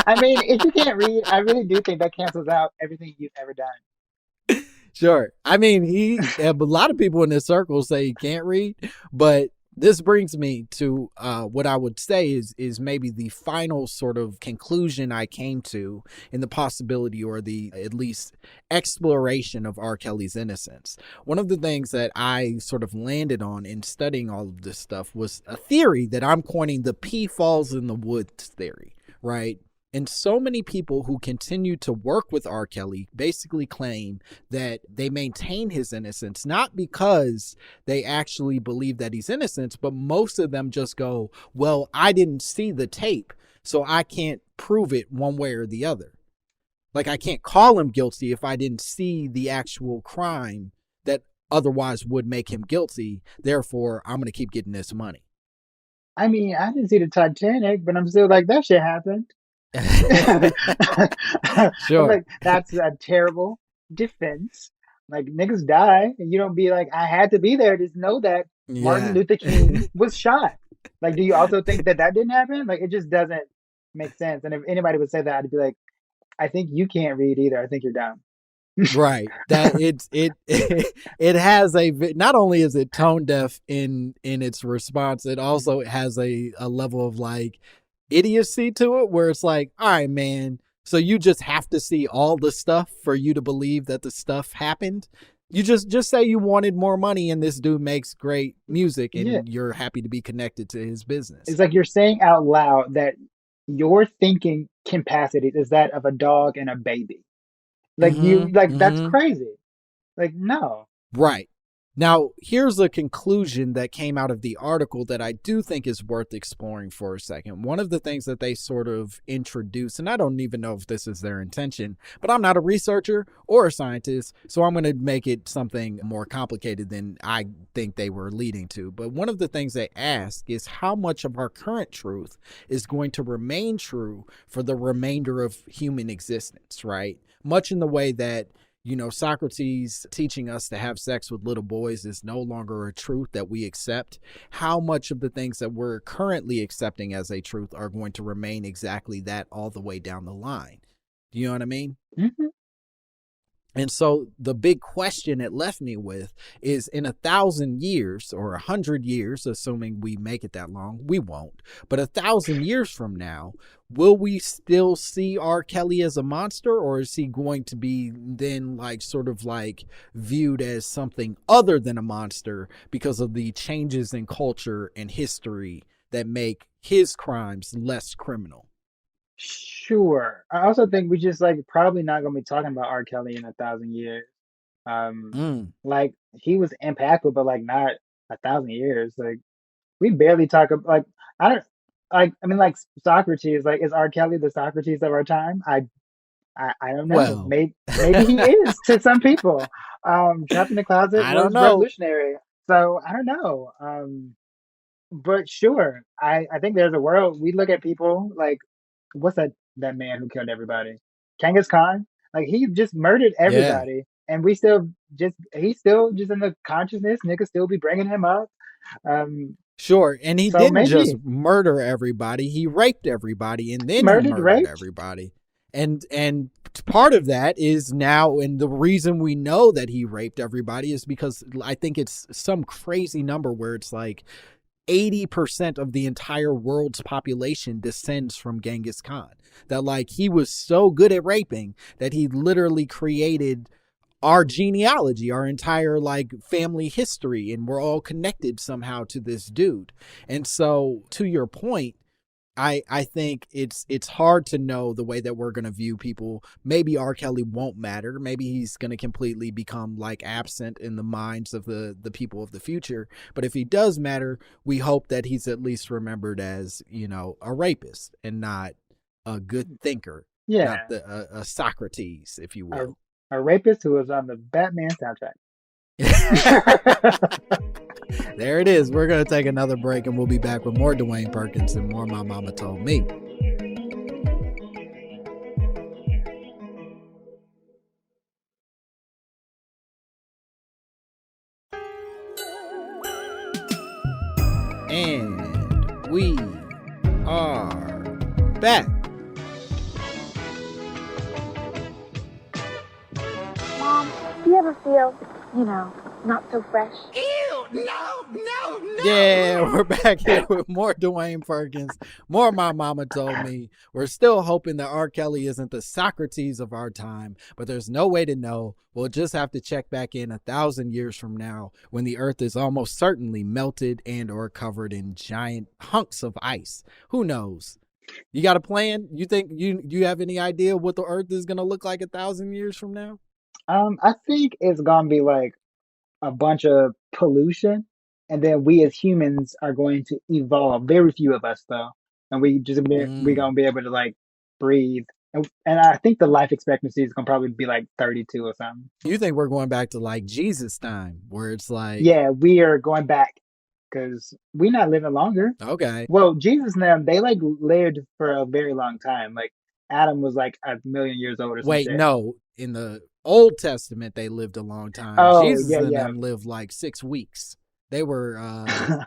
I mean, if you can't read, I really do think that cancels out everything you've ever done.
sure. I mean, a lot of people in this circle say he can't read, but This brings me to what I would say is maybe the final sort of conclusion I came to in the possibility or the at least exploration of R. Kelly's innocence. One of the things that I sort of landed on in studying all of this stuff was a theory that I'm coining the pea falls in the woods theory, right? And so many people who continue to work with R. Kelly basically claim that they maintain his innocence, not because they actually believe that he's innocent, but most of them just go, well, I didn't see the tape, so I can't prove it one way or the other. Like, I can't call him guilty if I didn't see the actual crime that otherwise would make him guilty. Therefore, I'm going to keep getting this money.
I mean, I didn't see the Titanic, but I'm still like, that shit happened.
Sure.
Like, that's a terrible defense. Like, niggas die, and you don't be like, I had to be there. Just know that Martin Luther King was shot. Like, do you also think that didn't happen? Like, it just doesn't make sense. And if anybody would say that, I'd be like, I think you can't read either. I think you're dumb.
Right. That it has not only is it tone deaf in its response, it also has a level of like idiocy to it where it's like, all right, man, so you just have to see all the stuff for you to believe that the stuff happened. You just say you wanted more money and this dude makes great music and you're happy to be connected to his business.
It's like you're saying out loud that your thinking capacity is that of a dog and a baby. Like that's crazy. Like, no.
Right. Now, here's a conclusion that came out of the article that I do think is worth exploring for a second. One of the things that they sort of introduce, and I don't even know if this is their intention, but I'm not a researcher or a scientist, so I'm going to make it something more complicated than I think they were leading to. But one of the things they ask is how much of our current truth is going to remain true for the remainder of human existence, right? Much in the way that, you know, Socrates teaching us to have sex with little boys is no longer a truth that we accept. How much of the things that we're currently accepting as a truth are going to remain exactly that all the way down the line? Do you know what I mean?
Mm-hmm.
And so the big question it left me with is, in 1,000 years or 100 years, assuming we make it that long, we won't, but 1,000 years from now, will we still see R. Kelly as a monster, or is he going to be then like sort of like viewed as something other than a monster because of the changes in culture and history that make his crimes less criminal?
Sure. I also think we just like probably not gonna be talking about R. Kelly in 1,000 years. Like, he was impactful, but like not 1,000 years. Like, we barely talk about like I mean, like Socrates. Like, is R. Kelly the Socrates of our time? I don't know.
Well.
Maybe he is to some people. Trapped in the closet
I
was
don't know.
revolutionary. So I don't know. But sure, I think there's a world. We look at people like, what's that man who killed everybody? Genghis Khan? Like, he just murdered everybody. And he's still just in the consciousness. Niggas still be bringing him up.
Sure. And he
So
didn't
maybe.
just murder everybody. He raped everybody and then he
Murdered,
murdered
raped.
everybody. And part of that is now, and the reason we know that he raped everybody is because I think it's some crazy number where it's like 80% of the entire world's population descends from Genghis Khan. That like he was so good at raping that he literally created our genealogy, our entire like family history, and we're all connected somehow to this dude. And so to your point, I think it's hard to know the way that we're going to view people. Maybe R. Kelly won't matter. Maybe he's going to completely become like absent in the minds of the people of the future. But if he does matter, we hope that he's at least remembered as, you know, a rapist and not a good thinker.
Yeah.
Not a Socrates, if you will.
A rapist who was on the Batman soundtrack.
There it is. We're going to take another break and we'll be back with more Dewayne Perkins and more My Mama Told Me. And we are back.
Mom, do you ever feel, you know, not so fresh?
Ew, no.
Yeah, we're back here with more Dewayne Perkins, more My Mama Told Me. We're still hoping that R. Kelly isn't the Socrates of our time, but there's no way to know. We'll just have to check back in 1,000 years from now when the earth is almost certainly melted and or covered in giant hunks of ice. Who knows? You got a plan? You think you have any idea what the earth is going to look like 1,000 years from now?
I think it's gonna be like a bunch of pollution, and then we as humans are going to evolve. Very few of us though, and we gonna be able to like breathe. And I think the life expectancy is gonna probably be like 32 or something.
You think we're going back to like Jesus time, where it's like,
Yeah, we are going back because we're not living longer.
okay,
Well, Jesus and them, they like lived for a very long time. Like Adam was like 1,000,000 years old or some
wait,
shit.
no, in the Old Testament they lived a long time.
Oh,
Jesus
yeah,
and
yeah.
them lived like 6 weeks. They were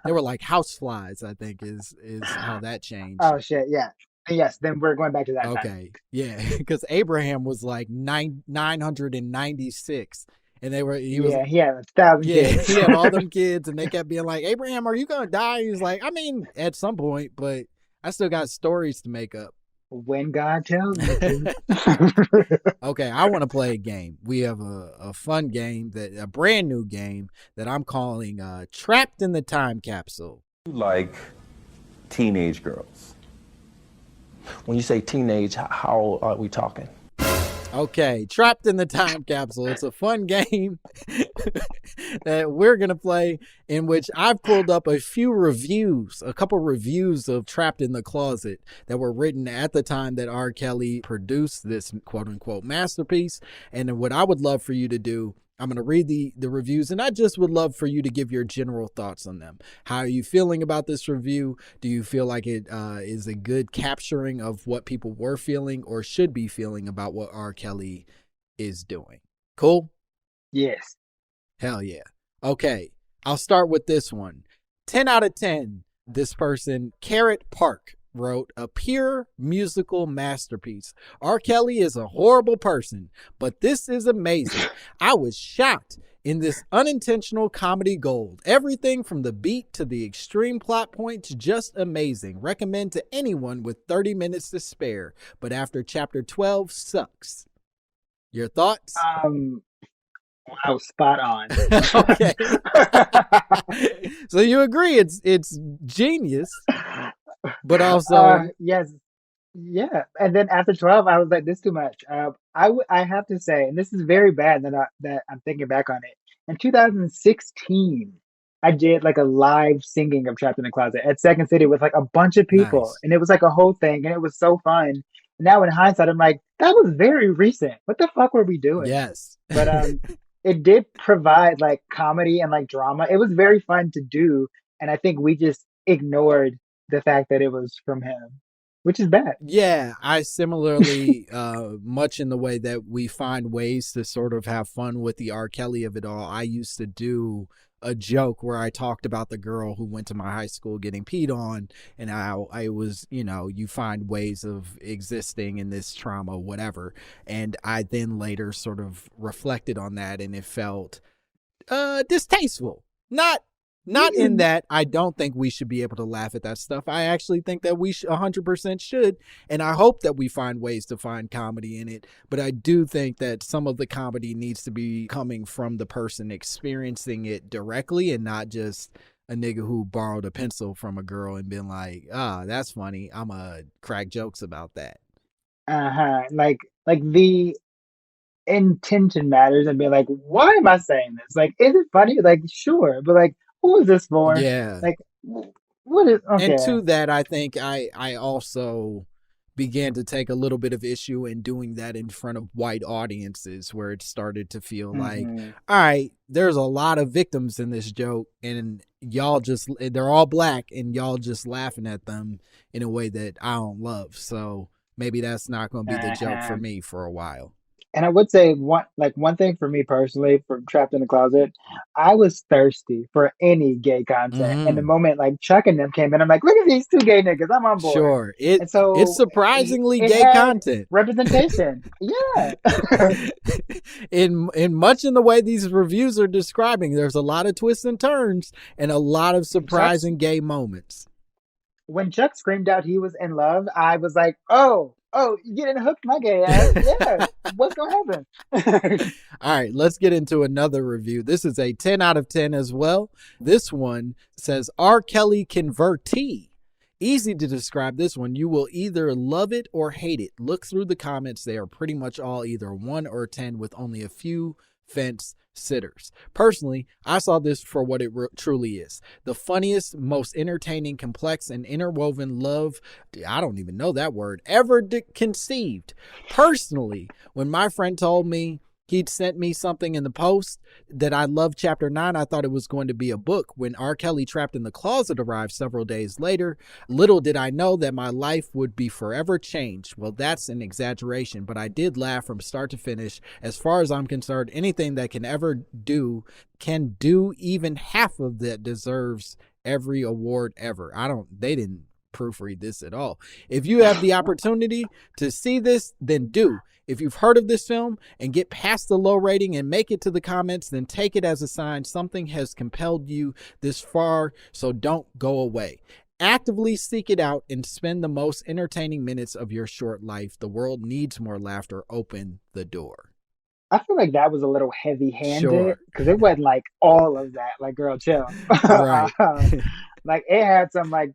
like houseflies, I think is how that changed.
Oh shit, yeah. Yes, then we're going back to that time.
Okay, yeah, because Abraham was like 996, and he was
He had 1,000 kids.
he had all them kids, and they kept being like, Abraham, are you gonna die? He was like, I mean, at some point, but I still got stories to make up.
When God tells me to.
Okay, I want to play a game. We have a fun game, a brand new game that I'm calling Trapped in the Time Capsule.
Like teenage girls.
When you say teenage, how old are we talking?
Okay, Trapped in the Time Capsule. It's a fun game that we're going to play in which I've pulled up a couple reviews of Trapped in the Closet that were written at the time that R. Kelly produced this quote unquote masterpiece. And what I would love for you to do, I'm going to read the reviews, and I just would love for you to give your general thoughts on them. How are you feeling about this review? Do you feel like it is a good capturing of what people were feeling or should be feeling about what R. Kelly is doing? Cool?
Yes.
Hell yeah. Okay, I'll start with this one. 10 out of 10. This person, Carrot Park, wrote, a pure musical masterpiece. R. Kelly is a horrible person, but this is amazing. I was shocked in this unintentional comedy gold. Everything from the beat to the extreme plot points, just amazing. Recommend to anyone with 30 minutes to spare, but after chapter 12 sucks. Your thoughts?
Wow, spot on.
Okay. So you agree it's genius. But also,
yes, yeah. And then after 12, I was like, "This is too much." I have to say, and this is very bad that I'm thinking back on it. In 2016, I did like a live singing of "Trapped in the Closet" at Second City with like a bunch of people,
nice.
and it was like a whole thing, and it was so fun. Now in hindsight, I'm like, that was very recent. What the fuck were we doing?
Yes.
But it did provide like comedy and like drama. It was very fun to do, and I think we just ignored the fact that it was from him, which is bad.
Yeah, I similarly, much in the way that we find ways to sort of have fun with the R. Kelly of it all. I used to do a joke where I talked about the girl who went to my high school getting peed on, and how I was, you find ways of existing in this trauma, whatever. And I then later sort of reflected on that, and it felt distasteful. Not in that I don't think we should be able to laugh at that stuff. I actually think that we 100% should, and I hope that we find ways to find comedy in it. But I do think that some of the comedy needs to be coming from the person experiencing it directly, and not just a nigga who borrowed a pencil from a girl and been like, that's funny, I'm gonna crack jokes about that.
Like the intention matters, and be like, why am I saying this? Like, is it funny? Like, sure, but like, who is this for?
Yeah.
Like, what is, okay.
And to that, I think I also began to take a little bit of issue in doing that in front of white audiences, where it started to feel like, all right, there's a lot of victims in this joke, and they're all black, and y'all just laughing at them in a way that I don't love. So maybe that's not going to be the joke for me for a while.
And I would say one thing for me personally, from Trapped in the Closet, I was thirsty for any gay content. And the
Hmm.
moment like Chuck and them came in, I'm like, look at these two gay niggas, I'm on board.
Sure. It
And
it's
so
surprisingly
it
gay
had
content.
representation. Yeah.
In much in the way these reviews are describing, there's a lot of twists and turns and a lot of
Chuck's
surprising gay moments.
when Chuck screamed out he was in love, I was like, oh, you getting hooked, my gay ass. Yeah. What's gonna happen?
All right, let's get into another review. This is a 10 out of 10 as well. This one says R. Kelly convertee. Easy to describe this one. You will either love it or hate it. Look through the comments. They are pretty much all either 1 or 10 with only a few fence sitters. Personally, I saw this for what it truly is. The funniest, most entertaining, complex, and interwoven love, I don't even know that word, ever conceived. Personally, when my friend told me he'd sent me something in the post that I loved chapter 9, I thought it was going to be a book. When R. Kelly Trapped in the Closet arrived several days later, little did I know that my life would be forever changed. Well, that's an exaggeration, but I did laugh from start to finish. As far as I'm concerned, anything that can do even half of that deserves every award ever. They didn't proofread this at all. If you have the opportunity to see this, then do. If you've heard of this film and get past the low rating and make it to the comments, then take it as a sign something has compelled you this far, so don't go away. Actively seek it out and spend the most entertaining minutes of your short life. The world needs more laughter. Open the door.
I feel like that was a little heavy-handed
Sure.
because it wasn't like all of that. Like, girl, chill.
Right.
Like, it had some like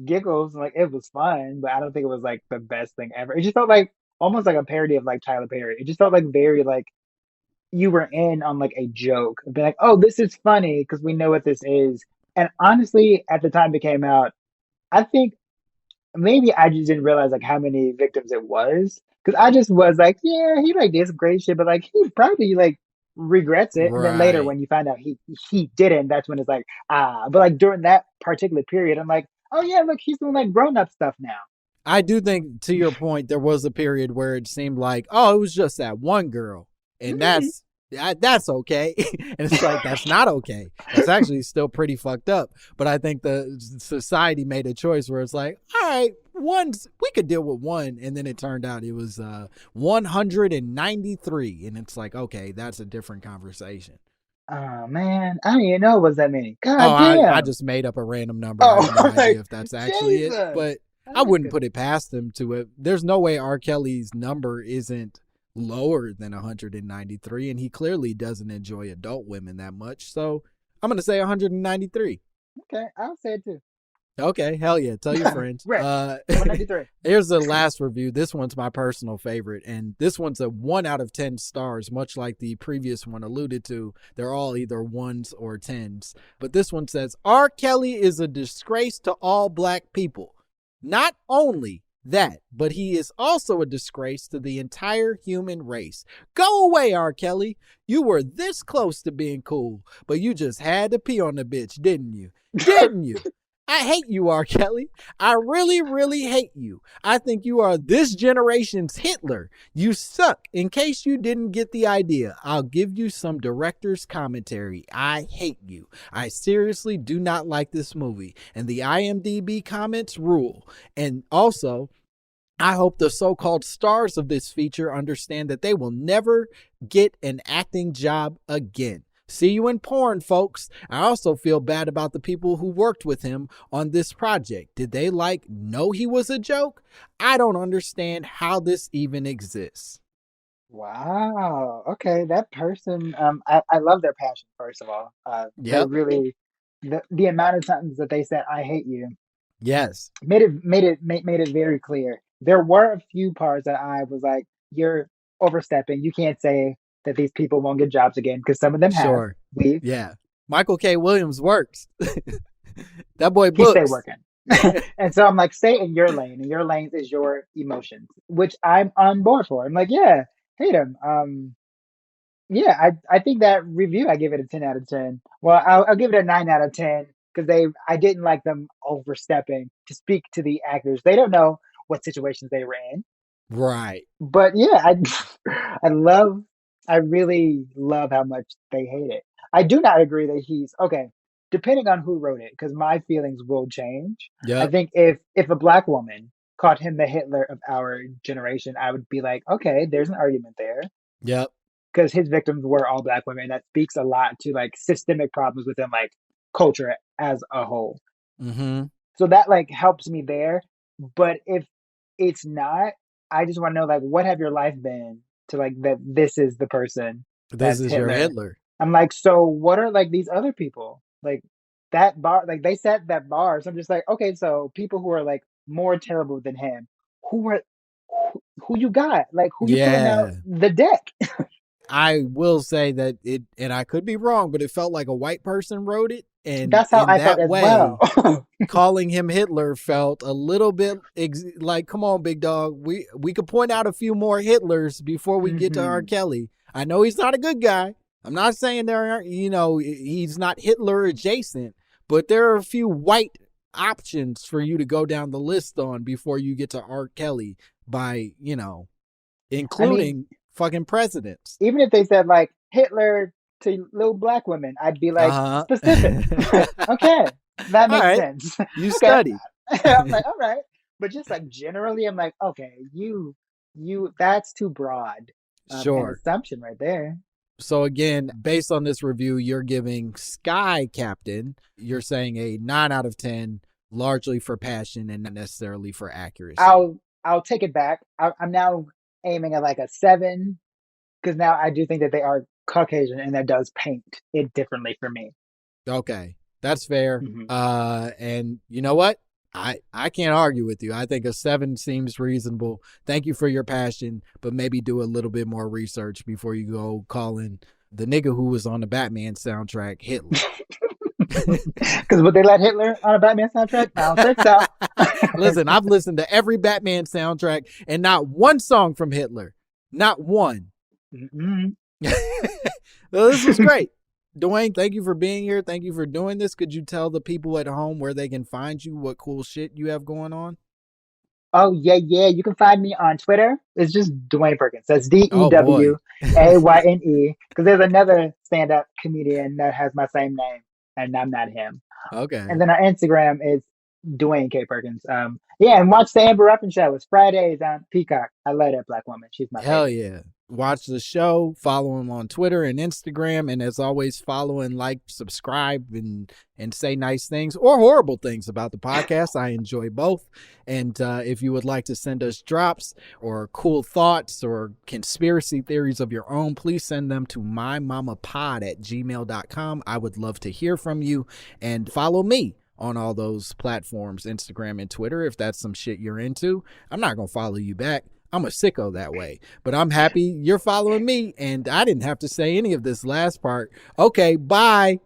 giggles, like it was fun, but I don't think it was like the best thing ever. It just felt like almost like a parody of like Tyler Perry. It just felt like very like you were in on like a joke. Be like, oh, this is funny because we know what this is. And honestly, at the time it came out, I think maybe I just didn't realize like how many victims it was. Because I just was like, yeah, he like did some great shit, but like he probably like regrets it. And then later
Right.
when you find out he didn't, that's when it's like, ah. But like during that particular period, I'm like, oh yeah, look, he's doing like grown up stuff now.
I do think, to your point, there was a period where it seemed like, oh, it was just that one girl, and
Mhm.
that's okay. And it's like, that's not okay. That's actually still pretty fucked up. But I think the society made a choice where it's like, all right, we could deal with one, and then it turned out it was 193, and it's like, okay, that's a different conversation.
Oh man, I didn't even know it was that many.
Oh,
God
I
damn.
just made up a random number. I
Oh,
have no idea
like
if that's actually it,
Jesus.
but
Oh
I
my
wouldn't
goodness.
put it past them to it. There's no way R. Kelly's number isn't lower than 193, and he clearly doesn't enjoy adult women that much. So I'm going to say 193.
Okay, I'll say it too.
Okay, hell yeah. Tell your friends.
Right. 193.
Here's the last review. This one's my personal favorite, and this one's a 1 out of 10 stars, much like the previous one alluded to. They're all either 1s or 10s. But this one says, R. Kelly is a disgrace to all black people. Not only that, but he is also a disgrace to the entire human race. Go away, R. Kelly. You were this close to being cool, but you just had to pee on the bitch, didn't you? Didn't you? I hate you, R. Kelly. I really, really hate you. I think you are this generation's Hitler. You suck. In case you didn't get the idea, I'll give you some director's commentary. I hate you. I seriously do not like this movie. And the IMDb comments rule. And also, I hope the so-called stars of this feature understand that they will never get an acting job again. See you in porn, folks. I also feel bad about the people who worked with him on this project. Did they know he was a joke? I don't understand how this even exists.
Wow. Okay, that person. I love their passion. First of all, they
Yep.
really the amount of times that they said "I hate you"
Yes.
made it very clear. There were a few parts that I was like, "You're overstepping. You can't say that these people won't get jobs again because some of them have.
Sure.
We
Yeah. Michael K. Williams works. That boy
he stay
books.
working." And so I'm like, stay in your lane, and your lane is your emotions, which I'm on board for. I'm like, yeah, hate him. Yeah, I think that review I give it a 10 out of 10. Well, I'll give it a 9 out of 10 because I didn't like them overstepping to speak to the actors. They don't know what situations they were in.
Right.
But yeah, I really love how much they hate it. I do not agree that he's okay. Depending on who wrote it, because my feelings will change. I
Yep.
think if a black woman called him the Hitler of our generation, I would be like, okay, there's an argument there.
Yep.
Because his victims were all black women. That speaks a lot to like systemic problems within like culture as a whole.
Mm-hmm.
So that like helps me there. But if it's not, I just want to know like what have your life been to like that this is the person
This
that's
is your
Hitler.
Hitler.
I'm like, so what are like these other people? Like that bar, like they set that bar. So I'm just like, okay, so people who are like more terrible than him, who are who you got? Like who you pulling out
Yeah.
the deck?
I will say that it, and I could be wrong, but it felt like a white person wrote it. And
That's how
in
I felt
that
as
way,
well.
calling him Hitler felt a little bit like, come on, big dog. We could point out a few more Hitlers before we get to R.
Mhm.
Kelly. I know he's not a good guy. I'm not saying there aren't, he's not Hitler adjacent, but there are a few white options for you to go down the list on before you get to R. Kelly by,
I
including
mean,
fucking presidents.
even if they said like Hitler to little black women, I'd be like
Uh-huh.
specific. Okay, that
All
makes
right.
sense.
You
Okay,
studied.
I'm like, all right, but just like generally, I'm like, okay, you, that's too broad, an
Sure.
assumption right there.
So again, based on this review, you're giving Sky Captain, you're saying a 9 out of 10, largely for passion and not necessarily for accuracy.
I'll take it back. I'm now aiming at like a 7 because now I do think that they are Caucasian and that does paint it differently for me.
Okay, that's fair.
Mhm.
And you know what? I can't argue with you. I think a 7 seems reasonable. Thank you for your passion, but maybe do a little bit more research before you go calling the nigga who was on the Batman soundtrack Hitler.
Because would they let Hitler on a Batman soundtrack? I don't think so.
Listen, I've listened to every Batman soundtrack and not one song from Hitler. Not one.
Mm-mm.
Well, this was great. Dewayne, thank you for being here. Thank you for doing this. Could you tell the people at home where they can find you, what cool shit you have going on?
Oh yeah, yeah. You can find me on Twitter. It's just Dewayne Perkins. That's
Oh, boy.
DEWAYNE. Because there's another stand-up comedian that has my same name, and I'm not him.
Okay.
And then our Instagram is Dewayne K Perkins. Yeah, and watch the Amber Ruffin Show. It's Fridays on Peacock. I love that black woman. She's my
Hell
favorite.
yeah. Watch the show, follow him on Twitter and Instagram, and as always, follow and like, subscribe, and say nice things or horrible things about the podcast. I enjoy both. And if you would like to send us drops or cool thoughts or conspiracy theories of your own, please send them to mymommapod@gmail.com. I would love to hear from you, and follow me on all those platforms, Instagram and Twitter, if that's some shit you're into. I'm not going to follow you back. I'm a sicko that way, but I'm happy you're following me, and I didn't have to say any of this last part. Okay, bye.